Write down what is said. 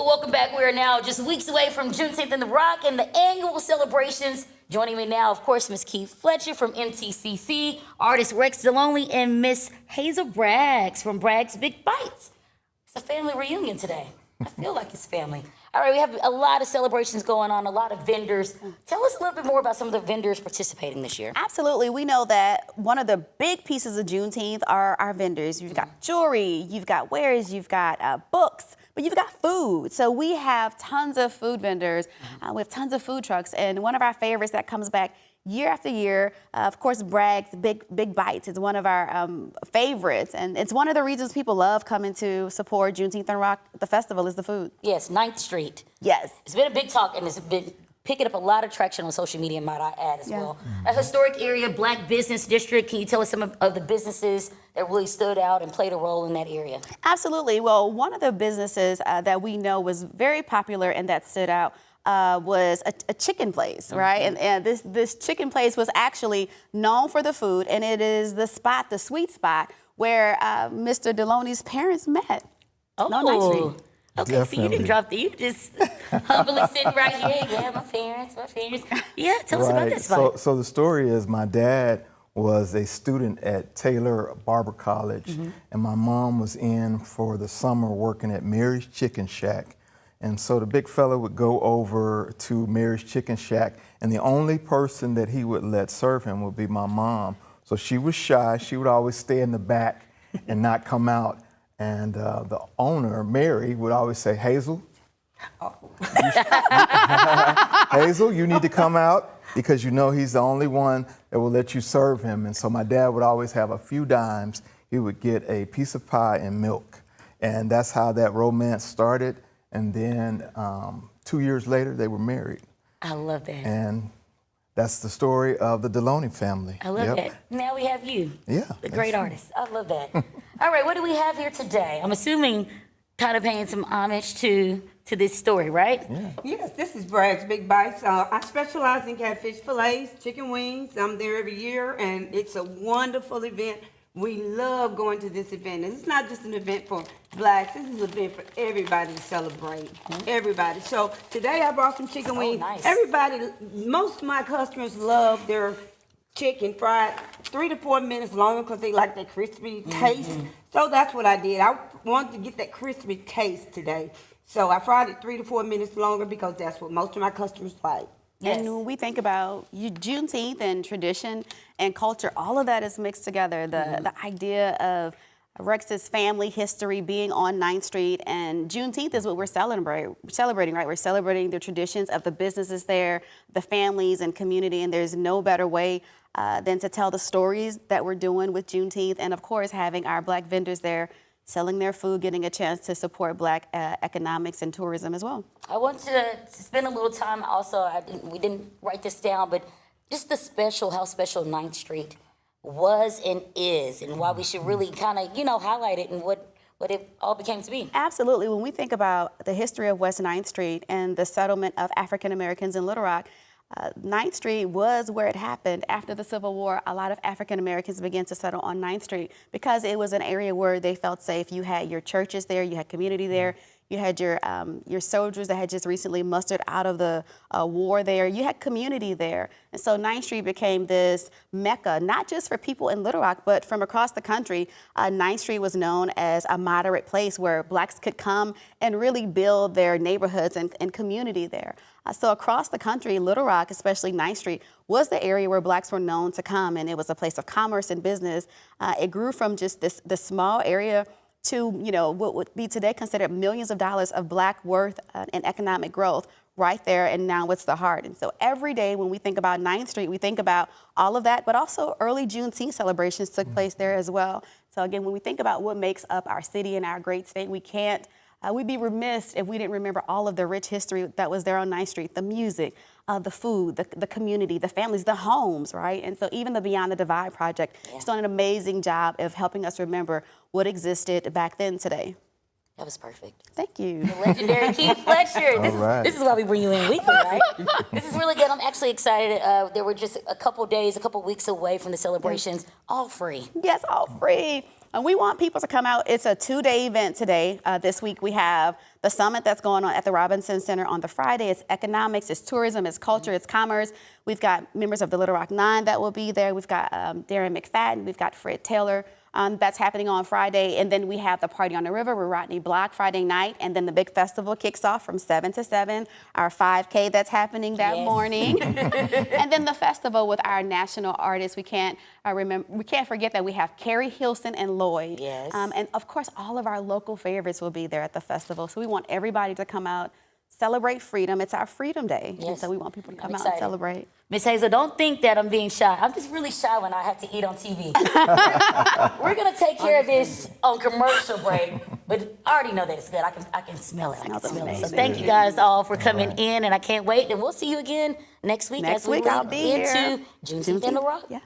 Welcome back. We are now just weeks away from Juneteenth in the Rock and the annual celebrations. Joining me now, of course, Miss Keith Fletcher from MTCC, artist Rex Deloney, and Miss Hazel Braggs from Braggs Big Bites. It's a family reunion today. I feel like it's family. All right, we have a lot of celebrations going on, a lot of vendors. Tell us a little bit more about some of the vendors participating this year. Absolutely. We know that one of the big pieces of Juneteenth are our vendors. You've got jewelry, you've got wares, you've got books, but you've got food. So we have tons of food vendors. We have tons of food trucks. And one of our favorites that comes back year after year, of course, Bragg's Big Bites is one of our favorites. And it's one of the reasons people love coming to support Juneteenth and Rock, the festival, is the food. Yes, 9th Street. Yes. It's been a big talk, and it's been picking up a lot of traction on social media, might I add, as well. A historic area, Black business district. Can you tell us some of the businesses that really stood out and played a role in that area? Absolutely. Well, one of the businesses that we know was very popular and that stood out was a chicken place, right? And this chicken place was actually known for the food, and it is the spot, the sweet spot, where Mr. Deloney's parents met. Oh, on 9th Street. Okay, Definitely. so you didn't drop you just humbly sitting right here. Yeah, my parents. Yeah, tell us about that spot. So the story is my dad was a student at Taylor Barber College, and my mom was in for the summer working at Mary's Chicken Shack. And so the big fella would go over to Mary's Chicken Shack, and the only person that he would let serve him would be my mom. So she was shy. She would always stay in the back and not come out. And the owner, Mary, would always say, Hazel, Hazel, you need to come out because you know he's the only one that will let you serve him. And so my dad would always have a few dimes. He would get a piece of pie and milk. And that's how that romance started. And then 2 years later, they were married. I love that. And that's the story of the Deloney family. I love that. Now we have you, the great artist. I love that. All right, what do we have here today? I'm assuming kind of paying some homage to this story, right? Yeah. Yes, this is Bragg's Big Bites. I specialize in catfish fillets, chicken wings. I'm there every year, and it's a wonderful event. We love going to this event. And it's not just an event for Blacks. This is an event for everybody to celebrate. Everybody. So today I brought some chicken wings. Nice. Everybody, most of my customers love their chicken fried 3 to 4 minutes longer because they like that crispy taste. So that's what I did. I wanted to get that crispy taste today. So I fried it 3 to 4 minutes longer because that's what most of my customers like. Yes. And when we think about Juneteenth and tradition and culture, all of that is mixed together. The idea of Rex's family history being on 9th Street, and Juneteenth is what we're celebrating, right? We're celebrating the traditions of the businesses there, the families and community, and there's no better way than to tell the stories that we're doing with Juneteenth, and of course having our Black vendors there selling their food, getting a chance to support Black economics and tourism as well. I want to spend a little time also, we didn't write this down, but just how special 9th Street was and is, and why we should really kind of, highlight it and what it all became to be. Absolutely. When we think about the history of West 9th Street and the settlement of African Americans in Little Rock, 9th Street was where it happened. After the Civil War, a lot of African Americans began to settle on 9th Street because it was an area where they felt safe. You had your churches there, you had community there, you had your soldiers that had just recently mustered out of the war there. You had community there. And so 9th Street became this mecca, not just for people in Little Rock, but from across the country. 9th Street was known as a moderate place where Blacks could come and really build their neighborhoods and community there. So across the country, Little Rock, especially 9th Street, was the area where Blacks were known to come, and it was a place of commerce and business. It grew from just this small area to what would be today considered millions of dollars of Black worth and economic growth right there, and now it's the heart. And so every day when we think about 9th Street, we think about all of that, but also early Juneteenth celebrations took place there as well. So again, when we think about what makes up our city and our great state, we'd be remiss if we didn't remember all of the rich history that was there on 9th Street, the music, the food, the community, the families, the homes, right? And so even the Beyond the Divide project has done an amazing job of helping us remember what existed back then today. That was perfect. Thank you. The legendary Keith Fletcher. This is why we bring you in weekly, right? This is really good. I'm actually excited. There were just a couple weeks away from the celebrations, all free. Yes, all free. We want people to come out. It's a 2-day event today. This week we have the summit that's going on at the Robinson Center on the Friday. It's economics, it's tourism, it's culture, it's commerce. We've got members of the Little Rock Nine that will be there. We've got Darren McFadden. We've got Fred Taylor. That's happening on Friday. And then we have the Party on the River with Rodney Block Friday night. And then the big festival kicks off from 7 to 7. Our 5K that's happening that morning. And then the festival with our national artists. We can't forget that we have Carrie Hilson and Lloyd. Yes. And of course, all of our local favorites will be there at the festival. So we want everybody to come out, celebrate freedom. It's our Freedom Day. Yes. And so we want people to come out excited. and celebrate. Miss Hazel, don't think that I'm being shy. I'm just really shy when I have to eat on TV. We're gonna take care of this on commercial break, but I already know that it's good. I can smell it. I can smell it. So thank you guys all for coming in, and I can't wait. And we'll see you again next week as we Next week, I'll lead be here. into Juneteenth in the Rock. Yeah.